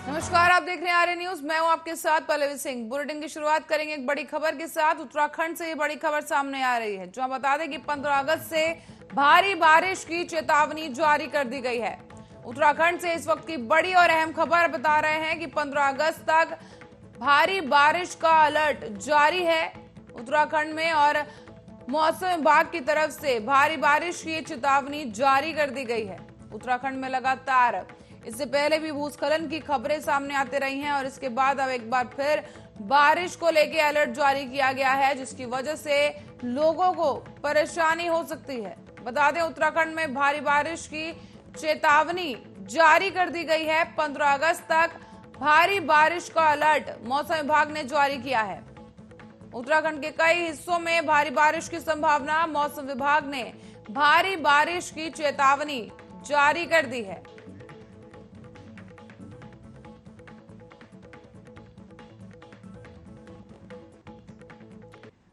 नमस्कार, आप देख रहे हैं आर्य न्यूज। मैं हूं आपके साथ पल्लवी सिंह। बुलेटिन की शुरुआत करेंगे एक बड़ी खबर के साथ। उत्तराखंड से ये बड़ी खबर सामने आ रही है, जो हम बता दें कि 15 अगस्त से भारी बारिश की चेतावनी जारी कर दी गई है। उत्तराखंड से इस वक्त की बड़ी और अहम खबर बता रहे हैं कि 15 अगस्त तक भारी बारिश का अलर्ट जारी है उत्तराखंड में, और मौसम विभाग की तरफ से भारी बारिश की चेतावनी जारी कर दी गई है। उत्तराखंड में लगातार इससे पहले भी भूस्खलन की खबरें सामने आते रही हैं, और इसके बाद अब एक बार फिर बारिश को लेकर अलर्ट जारी किया गया है, जिसकी वजह से लोगों को परेशानी हो सकती है। बता दें, उत्तराखंड में भारी बारिश की चेतावनी जारी कर दी गई है। 15 अगस्त तक भारी बारिश का अलर्ट मौसम विभाग ने जारी किया है। उत्तराखंड के कई हिस्सों में भारी बारिश की संभावना, मौसम विभाग ने भारी बारिश की चेतावनी जारी कर दी है।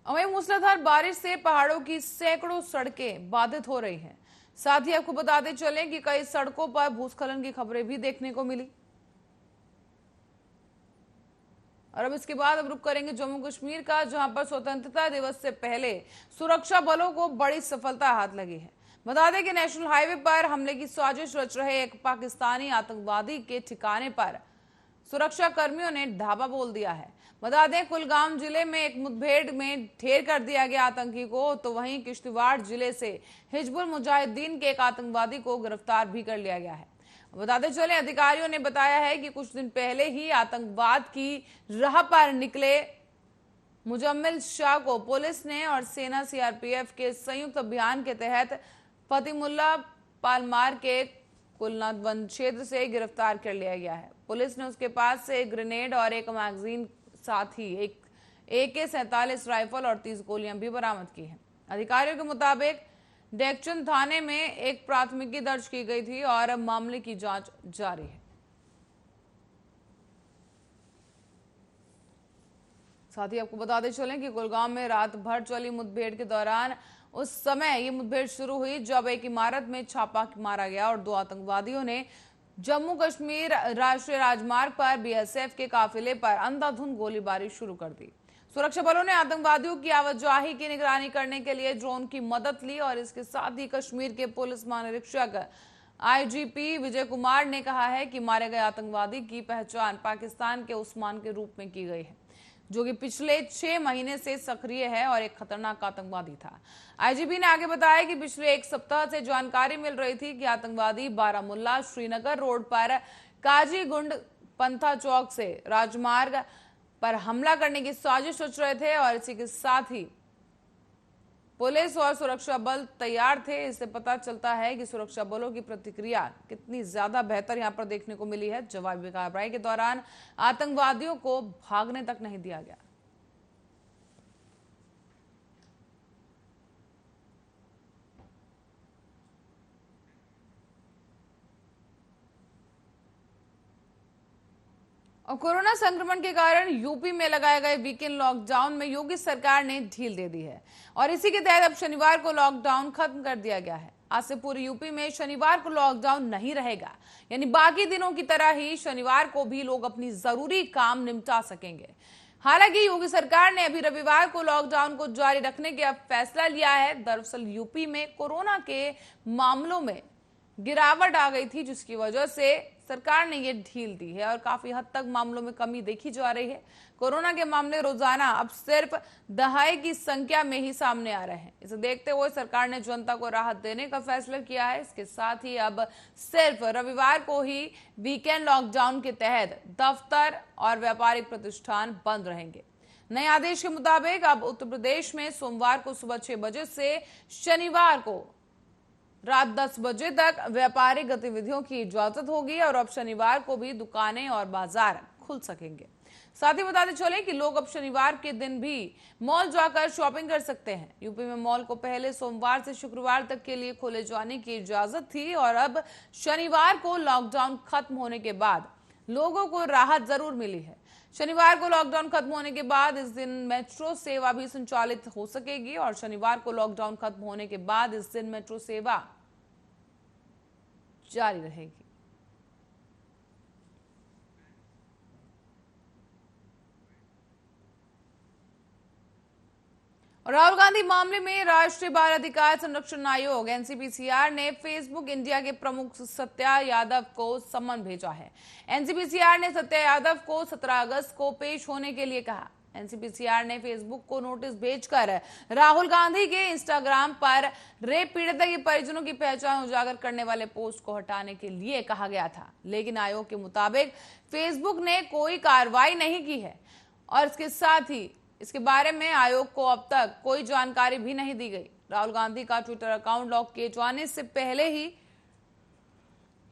वहीं मूसलाधार बारिश से पहाड़ों की सैकड़ों सड़कें बाधित हो रही हैं। साथ ही आपको बताते चलें कि कई सड़कों पर भूस्खलन की खबरें भी देखने को मिली। और अब इसके बाद रुख करेंगे जम्मू कश्मीर का, जहां पर स्वतंत्रता दिवस से पहले सुरक्षा बलों को बड़ी सफलता हाथ लगी है। बता दें कि नेशनल हाईवे पर हमले की साजिश रच रहे एक पाकिस्तानी आतंकवादी के ठिकाने पर सुरक्षा कर्मियों ने धावा बोल दिया है। बता दें, कुलगाम जिले में एक मुठभेड़ में ढेर कर दिया गया आतंकी को, तो वहीं किश्तवाड़ जिले से हिजबुल मुजाहिदीन के एक आतंकवादी को गिरफ्तार भी कर लिया गया है। बताते चले, अधिकारियों ने बताया है कि कुछ दिन पहले ही आतंकवाद की राह पर निकले मुजम्मिल शाह को पुलिस ने और सेना सीआरपीएफ के संयुक्त अभियान के तहत फतिमुल्ला पालमार के कुलनाथ वन क्षेत्र से गिरफ्तार कर लिया गया है। पुलिस ने उसके पास से एक ग्रेनेड और एक मैगजीन, साथ ही एक AK-47 राइफल और 30 गोलियां भी बरामद की हैं। अधिकारियों के मुताबिक डेकचंद थाने में एक प्राथमिकी दर्ज की गई थी और मामले की जांच जारी है। साथ ही आपको बताते चलें कि कुलगाम में रात भर चली मुठभेड़ के दौरान उस समय ये मुठभेड़ शुरू हुई जब एक इमारत में छापा मारा गया और 2 आतंकवादियों ने जम्मू कश्मीर राष्ट्रीय राजमार्ग पर BSF के काफिले पर अंधाधुंध गोलीबारी शुरू कर दी। सुरक्षा बलों ने आतंकवादियों की आवाजाही की निगरानी करने के लिए ड्रोन की मदद ली, और इसके साथ ही कश्मीर के पुलिस महानिरीक्षक IGP विजय कुमार ने कहा है कि मारे गए आतंकवादी की पहचान पाकिस्तान के उस्मान के रूप में की गई है, जो कि पिछले 6 महीने से सक्रिय है और एक खतरनाक आतंकवादी था। IGP ने आगे बताया कि पिछले 1 सप्ताह से जानकारी मिल रही थी कि आतंकवादी बारामुल्ला श्रीनगर रोड पर काजीगुंड पंथा चौक से राजमार्ग पर हमला करने की साजिश रच रहे थे, और इसी के साथ ही पुलिस और सुरक्षा बल तैयार थे। इससे पता चलता है कि सुरक्षा बलों की प्रतिक्रिया कितनी ज्यादा बेहतर यहां पर देखने को मिली है। जवाबी कार्रवाई के दौरान आतंकवादियों को भागने तक नहीं दिया गया। और कोरोना संक्रमण के कारण यूपी में लगाए गए वीकेंड लॉकडाउन में योगी सरकार ने ढील दे दी है, और इसी के तहत अब शनिवार को लॉकडाउन खत्म कर दिया गया है। आज से पूरे यूपी में शनिवार को लॉकडाउन नहीं रहेगा, यानी बाकी दिनों की तरह ही शनिवार को भी लोग अपनी जरूरी काम निपटा सकेंगे। हालांकि योगी सरकार ने अभी रविवार को लॉकडाउन को जारी रखने का फैसला लिया है। दरअसल यूपी में कोरोना के मामलों में गिरावट आ गई थी, जिसकी वजह से सरकार ने ये ढील दी है और काफी हद तक मामलों में कमी देखी जा रही है। कोरोना के मामले रोजाना अब सिर्फ दहाई की संख्या में ही सामने आ रहे हैं। इसे देखते हुए सरकार ने जनता को राहत देने का फैसला किया है। इसके साथ ही अब सिर्फ रविवार को ही वीकेंड लॉकडाउन के तहत दफ्तर और व्यापारिक प्रतिष्ठान बंद रहेंगे। नए आदेश के मुताबिक अब उत्तर प्रदेश में सोमवार को सुबह 6 बजे से शनिवार को रात 10 बजे तक व्यापारिक गतिविधियों की इजाजत होगी, और अब शनिवार को भी दुकानें और बाजार खुल सकेंगे। साथ ही बताते चले कि लोग अब शनिवार के दिन भी मॉल जाकर शॉपिंग कर सकते हैं। यूपी में मॉल को पहले सोमवार से शुक्रवार तक के लिए खोले जाने की इजाजत थी, और अब शनिवार को लॉकडाउन खत्म होने के बाद लोगों को राहत जरूर मिली है। शनिवार को लॉकडाउन खत्म होने के बाद इस दिन मेट्रो सेवा भी संचालित हो सकेगी, और शनिवार को लॉकडाउन खत्म होने के बाद इस दिन मेट्रो सेवा जारी रहेगी। राहुल गांधी मामले में राष्ट्रीय बाल अधिकार संरक्षण आयोग एनसीपीसीआर ने फेसबुक इंडिया के प्रमुख सत्या यादव को सम्मन भेजा है। एनसीपीसीआर ने सत्या यादव को 17 अगस्त को पेश होने के लिए कहा। एनसीपीसीआर ने फेसबुक को नोटिस भेजकर राहुल गांधी के इंस्टाग्राम पर रेप पीड़िता के परिजनों की पहचान उजागर करने वाले पोस्ट को हटाने के लिए कहा गया था, लेकिन आयोग के मुताबिक फेसबुक ने कोई कार्रवाई नहीं की है और इसके साथ ही इसके बारे में आयोग को अब तक कोई जानकारी भी नहीं दी गई। राहुल गांधी का ट्विटर अकाउंट लॉक किए जाने से पहले ही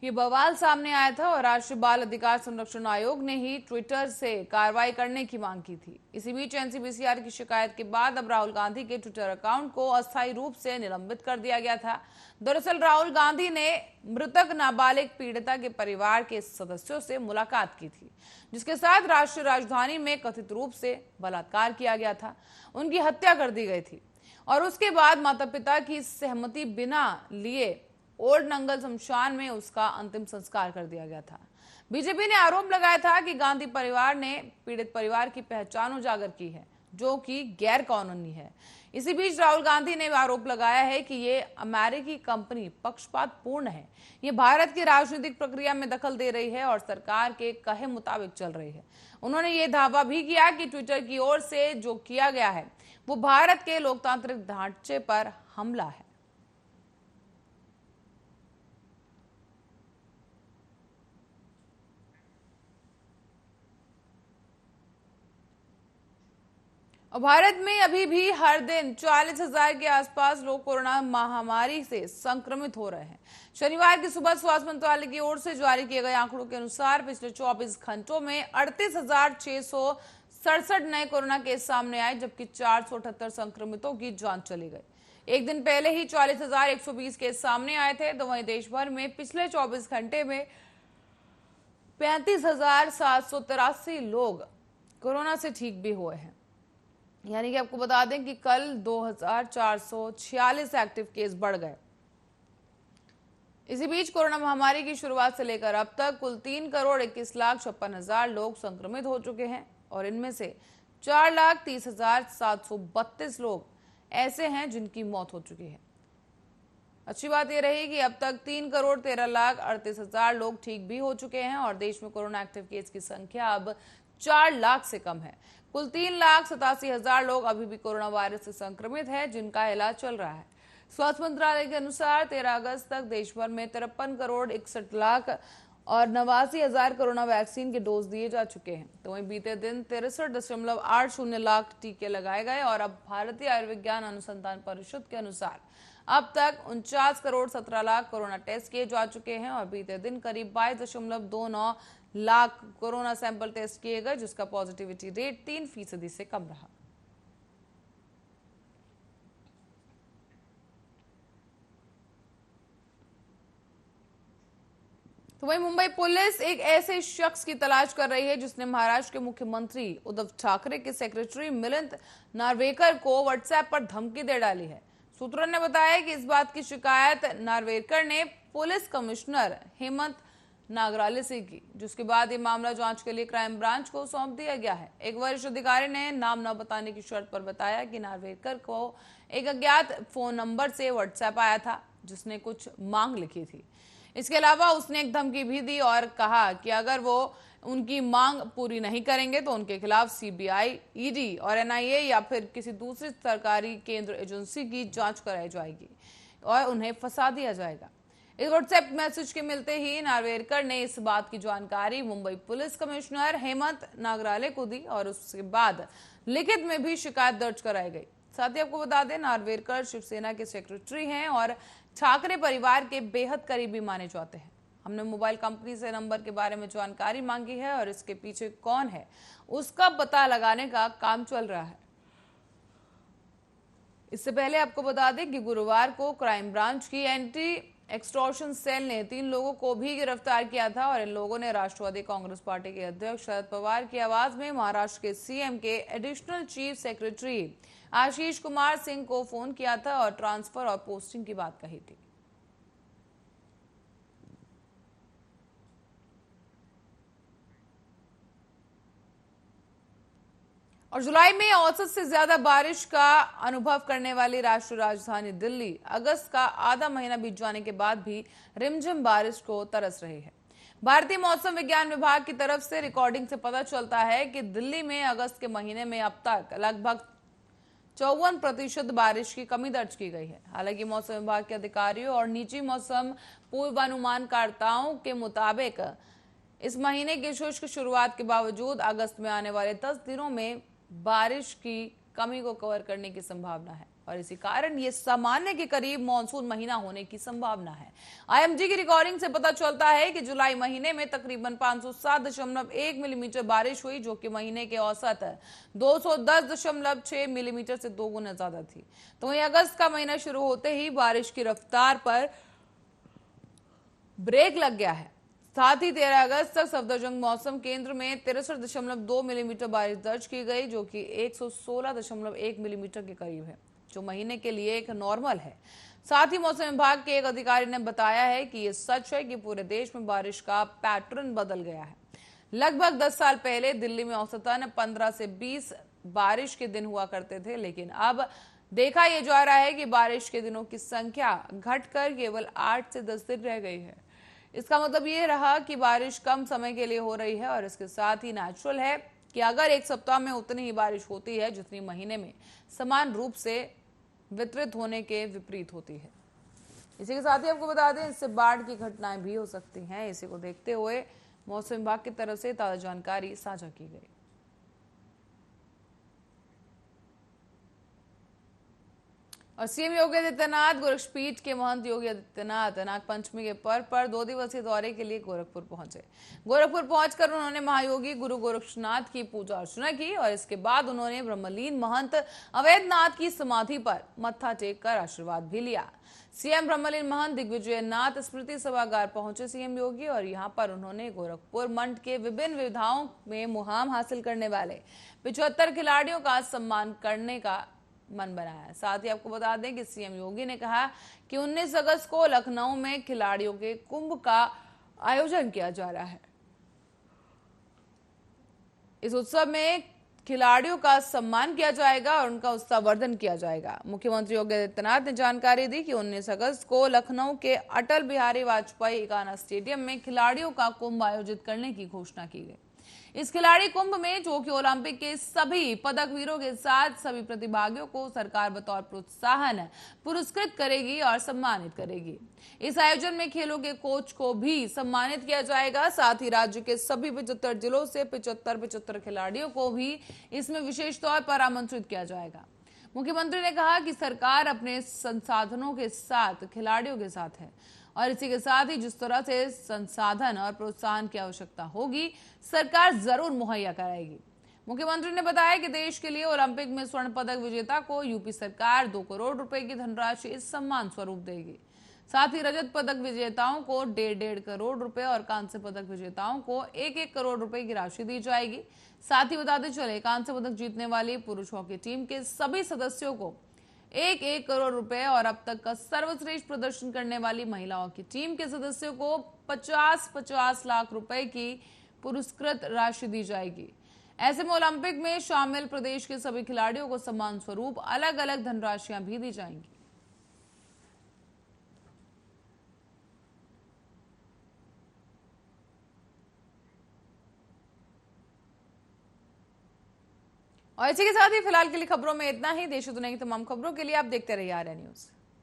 ये बवाल सामने आया था और राष्ट्रीय बाल अधिकार संरक्षण आयोग ने ही ट्विटर से कार्रवाई करने की मांग की थी। इसी बीच एनसीपीसीआर की शिकायत के बाद अब राहुल गांधी के ट्विटर अकाउंट को अस्थायी रूप से निलंबित कर दिया गया था। दरअसल राहुल गांधी ने मृतक नाबालिग पीड़िता के परिवार के सदस्यों से मुलाकात की थी, जिसके साथ राष्ट्रीय राजधानी में कथित रूप से बलात्कार किया गया था, उनकी हत्या कर दी गई थी और उसके बाद माता पिता की सहमति बिना लिए ओल्ड नंगल शमशान में उसका अंतिम संस्कार कर दिया गया था। बीजेपी ने आरोप लगाया था कि गांधी परिवार ने पीड़ित परिवार की पहचान उजागर की है, जो कि गैर कानूनी है। इसी बीच राहुल गांधी ने आरोप लगाया है कि ये अमेरिकी कंपनी पक्षपातपूर्ण है, ये भारत की राजनीतिक प्रक्रिया में दखल दे रही है और सरकार के कहे मुताबिक चल रही है। उन्होंने ये दावा भी किया कि ट्विटर की ओर से जो किया गया है वो भारत के लोकतांत्रिक ढांचे पर हमला है। और भारत में अभी भी हर दिन 40,000 के आसपास लोग कोरोना महामारी से संक्रमित हो रहे हैं। शनिवार की सुबह स्वास्थ्य मंत्रालय की ओर से जारी किए गए आंकड़ों के अनुसार पिछले 24 घंटों में 38,667 नए कोरोना केस सामने आए, जबकि 478 संक्रमितों की जान चली गई। एक दिन पहले ही 40,120 केस सामने आए थे, तो वहीं देश भर में पिछले 24 घंटे में 35,783 लोग कोरोना से ठीक भी हुए हैं। यानी कि आपको बता दें कि कल 2,446 एक्टिव केस बढ़ गए। इसी बीच कोरोना महामारी की शुरुआत से लेकर अब तक कुल 3,21,56,000 लोग संक्रमित हो चुके हैं और इनमें से 4,30,732 लोग ऐसे हैं जिनकी मौत हो चुकी है। अच्छी बात यह रही कि अब तक 3,13,38,000 लोग ठीक भी हो चुके हैं और देश में कोरोना एक्टिव केस की संख्या अब 4 लाख से कम है। कुल 3,87,000 लोग अभी भी कोरोना वायरस से संक्रमित हैं, जिनका इलाज चल रहा है। स्वास्थ्य मंत्रालय के अनुसार 13 अगस्त तक देश भर में 53,61,00,000 और 89,000 कोरोना वैक्सीन के डोज दिए जा चुके हैं। तो वहीं बीते दिन 63.80 लाख टीके लगाए गए और अब भारतीय आयुर्विज्ञान अनुसंधान परिषद के अनुसार अब तक 49,17,00,000 कोरोना टेस्ट किए जा चुके हैं और बीते दिन करीब 22.29 लाख कोरोना सैंपल टेस्ट किए गए, जिसका पॉजिटिविटी रेट 3% से कम रहा। तो वहीं मुंबई पुलिस एक ऐसे शख्स की तलाश कर रही है जिसने महाराष्ट्र के मुख्यमंत्री उद्धव ठाकरे के सेक्रेटरी मिलिंद नार्वेकर को व्हाट्सएप पर धमकी दे डाली है। सूत्रों ने बताया कि इस बात की शिकायत नार्वेकर ने पुलिस कमिश्नर हेमंत नागराले से की, जिसके बाद ये मामला जांच के लिए क्राइम ब्रांच को सौंप दिया गया है। एक वरिष्ठ अधिकारी ने नाम न बताने की शर्त पर बताया कि नार्वेकर को एक अज्ञात फोन नंबर से व्हाट्सएप आया था, जिसने कुछ मांग लिखी थी। इसके अलावा उसने एक धमकी भी दी और कहा कि अगर वो उनकी मांग पूरी नहीं करेंगे तो उनके खिलाफ सीबीआई, ईडी और एनआईए या फिर किसी दूसरी सरकारी केंद्र एजेंसी की जांच कराई जाएगी और उन्हें फंसा दिया जाएगा। इस व्हाट्सएप मैसेज के मिलते ही नार्वेकर ने इस बात की जानकारी मुंबई पुलिस कमिश्नर हेमंत नागराले को दी और उसके बाद लिखित में भी शिकायत दर्ज कराई गई। साथ ही आपको बता दें, नार्वेकर शिवसेना के सेक्रेटरी हैं और ठाकरे परिवार के बेहद करीबी माने जाते हैं। हमने मोबाइल कंपनी से नंबर के बारे में जानकारी मांगी है और इसके पीछे कौन है उसका पता लगाने का काम चल रहा है। इससे पहले आपको बता दें कि गुरुवार को क्राइम ब्रांच की एंटी एक्सटॉर्शन सेल ने 3 लोगों को भी गिरफ्तार किया था और इन लोगों ने राष्ट्रवादी कांग्रेस पार्टी के अध्यक्ष शरद पवार की आवाज में महाराष्ट्र के सीएम के additional chief secretary Ashish Kumar Singh को फोन किया था और ट्रांसफर और पोस्टिंग की बात कही थी। और जुलाई में औसत से ज्यादा बारिश का अनुभव करने वाली राष्ट्रीय राजधानी दिल्ली अगस्त का आधा महीना बीत जाने के बाद भी रिमझिम बारिश को तरस रही है। भारतीय मौसम विज्ञान विभाग की तरफ से रिकॉर्डिंग से पता चलता है कि दिल्ली में अगस्त के महीने में अब तक लगभग 54% बारिश की कमी दर्ज की गई है। हालांकि मौसम विभाग के अधिकारियों और निजी मौसम पूर्वानुमानकर्ताओं के मुताबिक इस महीने की शुष्क शुरुआत के बावजूद अगस्त में आने वाले 10 दिनों में बारिश की कमी को कवर करने की संभावना है और इसी कारण ये सामान्य के करीब मानसून महीना होने की संभावना है। आईएमडी की रिकॉर्डिंग से पता चलता है कि जुलाई महीने में तकरीबन 507.1 मिलीमीटर बारिश हुई, जो कि महीने के औसत 210.6 मिलीमीटर से 2 गुना ज्यादा थी। तो वहीं अगस्त का महीना शुरू होते ही बारिश की रफ्तार पर ब्रेक लग गया है। साथ ही 13 अगस्त तक सफदरजंग मौसम केंद्र में 63.2 मिलीमीटर बारिश दर्ज की गई, जो कि 116.1 मिलीमीटर के करीब है, जो महीने के लिए एक नॉर्मल है। साथ ही मौसम विभाग के एक अधिकारी ने बताया है कि यह सच है कि पूरे देश में बारिश का पैटर्न बदल गया है। लगभग 10 साल पहले दिल्ली में औसतन 15 से 20 बारिश के दिन हुआ करते थे, लेकिन अब देखा यह जा रहा है कि बारिश के दिनों की संख्या घटकर केवल 8 से 10 दिन रह गई है। इसका मतलब ये रहा कि बारिश कम समय के लिए हो रही है और इसके साथ ही नेचुरल है कि अगर एक सप्ताह में उतनी ही बारिश होती है जितनी महीने में समान रूप से वितरित होने के विपरीत होती है। इसी के साथ ही आपको बता दें, इससे बाढ़ की घटनाएं भी हो सकती हैं। इसी को देखते हुए मौसम विभाग की तरफ से ताजा जानकारी साझा की गई। और सीएम योगी आदित्यनाथ गोरक्षपीठ के महंत योगी आदित्यनाथ नाग पंचमी के पर्व पर 2 दिवसीय दौरे के लिए गोरखपुर पहुंचे। गोरखपुर पहुंचकर उन्होंने महायोगी गुरु गोरक्षनाथ की पूजा अर्चना की और इसके बाद उन्होंने ब्रह्मलीन महंत अवैधनाथ की समाधि पर मत्था टेक कर आशीर्वाद भी लिया। सीएम ब्रह्मलीन महंत दिग्विजय नाथ स्मृति सभागार पहुंचे सीएम योगी और यहां पर उन्होंने गोरखपुर मंडल के विभिन्न विधाओं में मुकाम हासिल करने वाले 75 खिलाड़ियों का सम्मान करने का मन बनाया। साथ ही आपको बता दें कि सीएम योगी ने कहा कि 19 अगस्त को लखनऊ में खिलाड़ियों के कुंभ का आयोजन किया जा रहा है। इस उत्सव में खिलाड़ियों का सम्मान किया जाएगा और उनका उत्साहवर्धन किया जाएगा। मुख्यमंत्री योगी आदित्यनाथ ने जानकारी दी कि 19 अगस्त को लखनऊ के अटल बिहारी वाजपेयी इकाना स्टेडियम में खिलाड़ियों का कुंभ आयोजित करने की घोषणा की गई। इस खिलाड़ी कुंभ में जो कि ओलंपिक के सभी पदक वीरों के साथ सभी प्रतिभागियों को सरकार बतौर प्रोत्साहन पुरस्कृत करेगी और सम्मानित करेगी। इस आयोजन में खेलों के कोच को भी सम्मानित किया जाएगा। साथ ही राज्य के सभी 75 जिलों से 75 खिलाड़ियों को भी इसमें विशेष तौर पर आमंत्रित किया जाएगा। मुख्यमंत्री ने कहा कि सरकार अपने संसाधनों के साथ खिलाड़ियों के साथ है और इसी के साथ ही जिस तरह से संसाधन और प्रोत्साहन की आवश्यकता होगी सरकार जरूर मुहैया कराएगी। मुख्यमंत्री ने बताया कि देश के लिए ओलंपिक में स्वर्ण पदक विजेता को यूपी सरकार 2 करोड़ रुपए की धनराशि इस सम्मान स्वरूप देगी। साथ ही रजत पदक विजेताओं को 1.5 करोड़ रुपए और कांस्य पदक विजेताओं को 1-1 करोड़ रुपए की राशि दी जाएगी। साथ ही बताते चले, कांस्य पदक जीतने वाली पुरुष हॉकी टीम के सभी सदस्यों को 1-1 करोड़ रुपए और अब तक का सर्वश्रेष्ठ प्रदर्शन करने वाली महिलाओं की टीम के सदस्यों को 50-50 लाख रुपए की पुरस्कृत राशि दी जाएगी। ऐसे में ओलंपिक में शामिल प्रदेश के सभी खिलाड़ियों को सम्मान स्वरूप अलग अलग धनराशियां भी दी जाएंगी। और इसी के साथ ही फिलहाल के लिए खबरों में इतना ही। देश और दुनिया की तमाम खबरों के लिए आप देखते रहिए आर्या न्यूज।